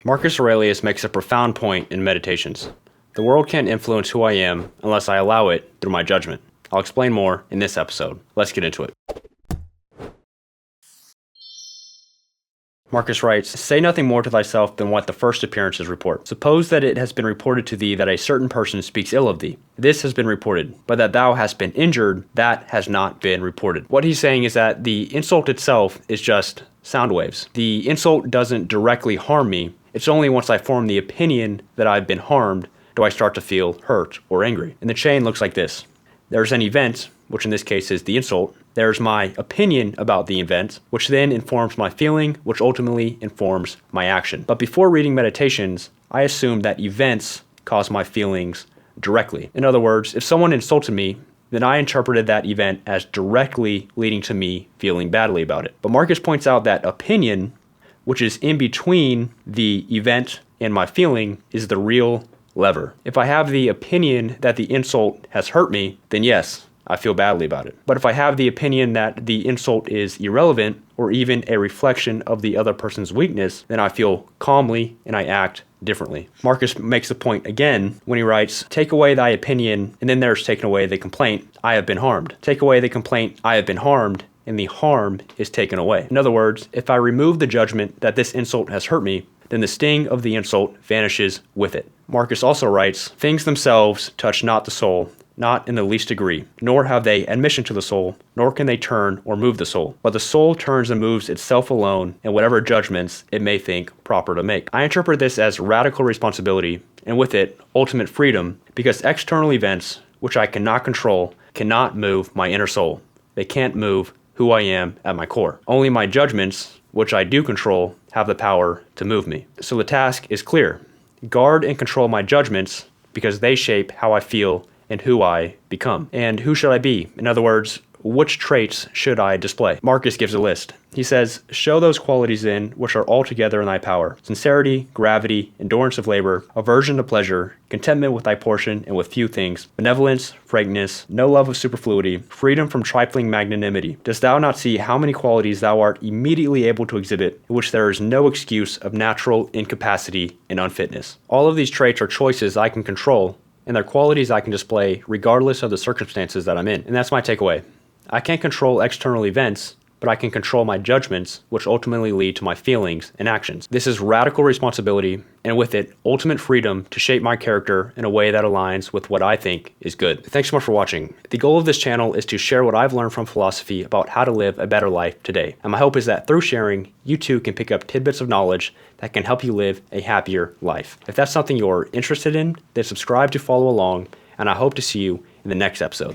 Marcus Aurelius makes a profound point in Meditations. The world can't influence who I am unless I allow it through my judgment. I'll explain more in this episode. Let's get into it. Marcus writes, "Say nothing more to thyself than what the first appearances report. Suppose that it has been reported to thee that a certain person speaks ill of thee. This has been reported, but that thou hast been injured, that has not been reported." What he's saying is that the insult itself is just sound waves. The insult doesn't directly harm me. It's only once I form the opinion that I've been harmed do I start to feel hurt or angry. And the chain looks like this. There's an event, which in this case is the insult. There's my opinion about the event, which then informs my feeling, which ultimately informs my action. But before reading Meditations, I assumed that events cause my feelings directly. In other words, if someone insulted me, then I interpreted that event as directly leading to me feeling badly about it. But Marcus points out that opinion, which is in between the event and my feeling, is the real lever. If I have the opinion that the insult has hurt me, then yes, I feel badly about it. But if I have the opinion that the insult is irrelevant or even a reflection of the other person's weakness, then I feel calmly and I act differently. Marcus makes the point again when he writes, "Take away thy opinion, and then there's taken away the complaint, I have been harmed. Take away the complaint, I have been harmed, and the harm is taken away." In other words, if I remove the judgment that this insult has hurt me, then the sting of the insult vanishes with it. Marcus also writes, "Things themselves touch not the soul, not in the least degree, nor have they admission to the soul, nor can they turn or move the soul. But the soul turns and moves itself alone in whatever judgments it may think proper to make." I interpret this as radical responsibility, and with it, ultimate freedom, because external events, which I cannot control, cannot move my inner soul. They can't move who I am at my core. Only my judgments, which I do control, have the power to move me. So the task is clear. Guard and control my judgments because they shape how I feel and who I become. And who should I be? In other words, which traits should I display? Marcus gives a list. He says, "Show those qualities in which are altogether in thy power: sincerity, gravity, endurance of labor, aversion to pleasure, contentment with thy portion and with few things, benevolence, frankness, no love of superfluity, freedom from trifling magnanimity. Dost thou not see how many qualities thou art immediately able to exhibit, in which there is no excuse of natural incapacity and unfitness?" All of these traits are choices I can control, and they're qualities I can display regardless of the circumstances that I'm in. And that's my takeaway. I can't control external events, but I can control my judgments, which ultimately lead to my feelings and actions. This is radical responsibility, and with it, ultimate freedom to shape my character in a way that aligns with what I think is good. Thanks so much for watching. The goal of this channel is to share what I've learned from philosophy about how to live a better life today. And my hope is that through sharing, you too can pick up tidbits of knowledge that can help you live a happier life. If that's something you're interested in, then subscribe to follow along, and I hope to see you in the next episode.